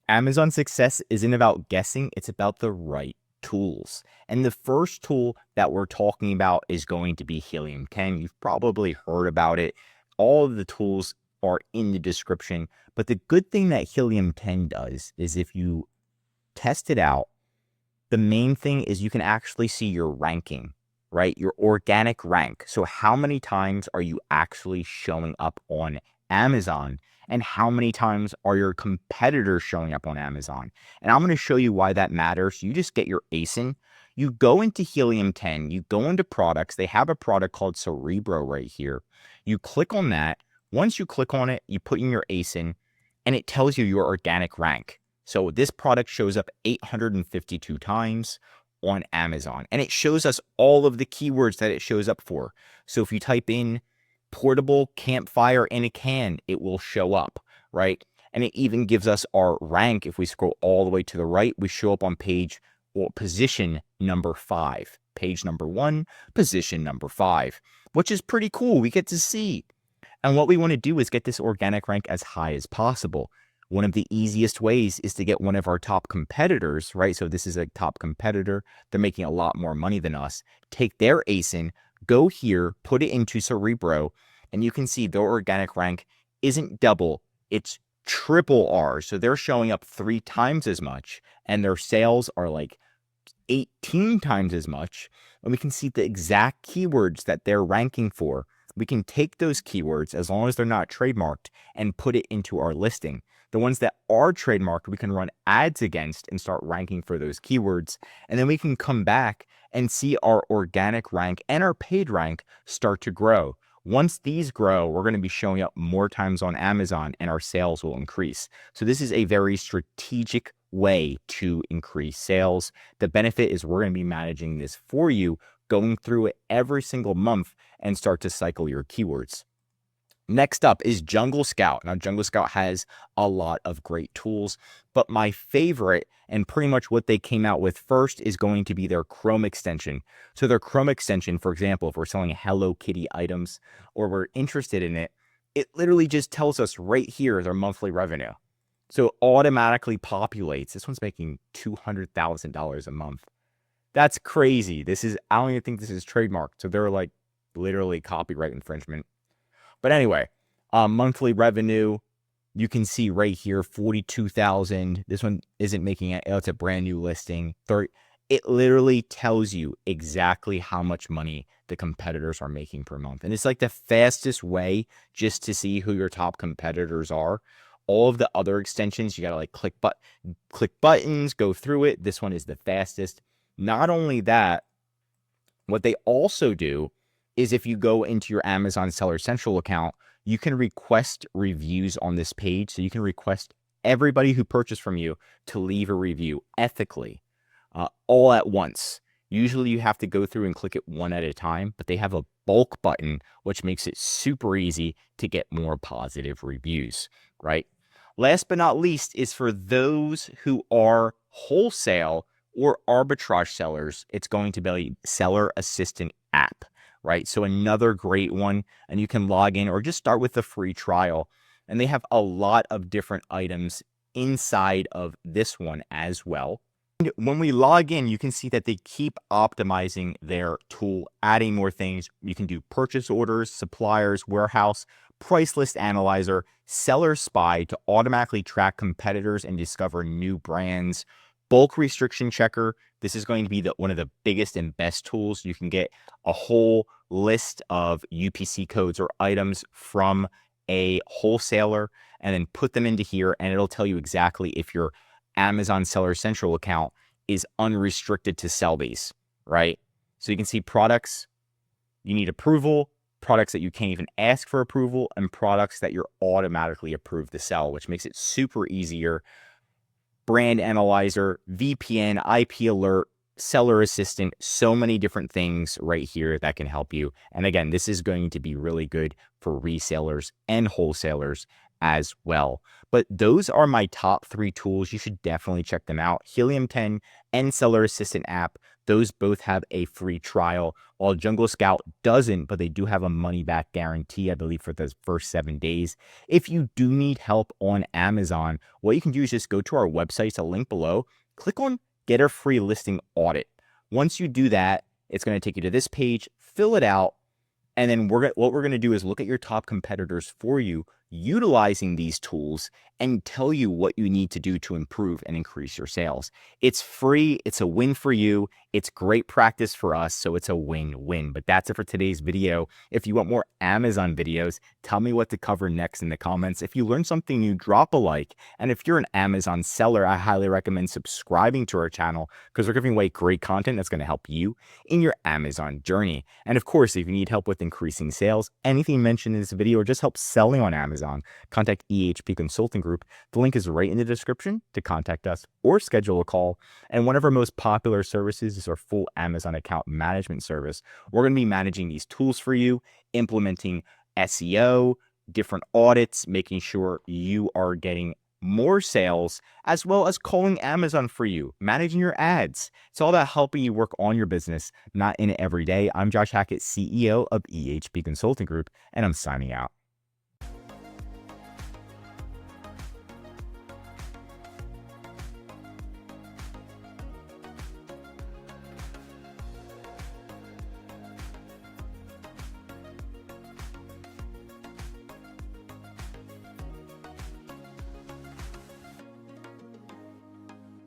Amazon success isn't about guessing, it's about the right tools. And the first tool that we're talking about is going to be Helium 10. You've probably heard about it. All of the tools are in the description. But the good thing that Helium 10 does is if you test it out, the main thing is you can actually see your ranking, right? Your organic rank. So how many times are you actually showing up on Amazon? And how many times are your competitors showing up on Amazon? And I'm going to show you why that matters. You just get your ASIN. You go into Helium 10, you go into products. They have a product called Cerebro right here. You click on that. Once you click on it, you put in your ASIN and it tells you your organic rank. So this product shows up 852 times on Amazon, and it shows us all of the keywords that it shows up for. So if you type in portable campfire in a can, it will show up, right? And it even gives us our rank. If we scroll all the way to the right, we show up on position number 5, page number 1, position number 5, which is pretty cool. We get to see. And what we want to do is get this organic rank as high as possible. One of the easiest ways is to get one of our top competitors, right? So this is a top competitor. They're making a lot more money than us. Take their ASIN, go here, put it into Cerebro, and you can see their organic rank isn't double, it's triple ours. So they're showing up 3 times as much, and their sales are like 18 times as much. And we can see the exact keywords that they're ranking for. We can take those keywords, as long as they're not trademarked, and put it into our listing. The ones that are trademarked, we can run ads against and start ranking for those keywords. And then we can come back and see our organic rank and our paid rank start to grow. Once these grow, we're going to be showing up more times on Amazon and our sales will increase. So this is a very strategic way to increase sales. The benefit is we're going to be managing this for you, going through it every single month and start to cycle your keywords. Next up is Jungle Scout. Now, Jungle Scout has a lot of great tools, but my favorite and pretty much what they came out with first is going to be their Chrome extension. So their Chrome extension, for example, if we're selling Hello Kitty items or we're interested in it, it literally just tells us right here their monthly revenue. So it automatically populates. This one's making $200,000 a month. That's crazy. I don't even think this is trademarked. So they're like literally copyright infringement. But anyway, monthly revenue, you can see right here, 42,000. This one isn't making it. It's a brand new listing. It literally tells you exactly how much money the competitors are making per month. And it's like the fastest way just to see who your top competitors are. All of the other extensions, you got to like click buttons, go through it. This one is the fastest. Not only that, what they also do is if you go into your Amazon Seller Central account, you can request reviews on this page. So you can request everybody who purchased from you to leave a review ethically, all at once. Usually you have to go through and click it one at a time, but they have a bulk button, which makes it super easy to get more positive reviews, right? Last but not least is for those who are wholesale or arbitrage sellers, it's going to be a seller assistant app, right? So another great one, and you can log in or just start with the free trial. And they have a lot of different items inside of this one as well. And when we log in, you can see that they keep optimizing their tool, adding more things. You can do purchase orders, suppliers, warehouse, price list analyzer, seller spy to automatically track competitors and discover new brands. Bulk restriction checker. This is going to be one of the biggest and best tools. You can get a whole list of UPC codes or items from a wholesaler and then put them into here, and it'll tell you exactly if your Amazon Seller Central account is unrestricted to sell these, right? So you can see products you need approval, products that you can't even ask for approval, and products that you're automatically approved to sell, which makes it super easier. Brand analyzer, VPN, IP alert, seller assistant, so many different things right here that can help you. And again, this is going to be really good for resellers and wholesalers as well. But those are my top 3 tools. You should definitely check them out. Helium 10 and Seller Assistant app. Those both have a free trial, while Jungle Scout doesn't, but they do have a money back guarantee, I believe, for the first 7 days. If you do need help on Amazon, what you can do is just go to our website, it's a link below, click on Get a Free Listing Audit. Once you do that, it's going to take you to this page, fill it out, and then what we're going to do is look at your top competitors for you, utilizing these tools, and tell you what you need to do to improve and increase your sales. It's free. It's a win for you. It's great practice for us. So it's a win-win. But that's it for today's video. If you want more Amazon videos, tell me what to cover next in the comments. If you learned something new, drop a like. And if you're an Amazon seller, I highly recommend subscribing to our channel because we're giving away great content that's going to help you in your Amazon journey. And of course, if you need help with increasing sales, anything mentioned in this video, or just help selling on Amazon, contact EHP Consulting Group. The link is right in the description to contact us or schedule a call. And one of our most popular services is our full Amazon account management service. We're going to be managing these tools for you, implementing SEO, different audits, making sure you are getting more sales, as well as calling Amazon for you, managing your ads. It's all about helping you work on your business, not in it every day. I'm Josh Hackett, CEO of EHP Consulting Group, and I'm signing out.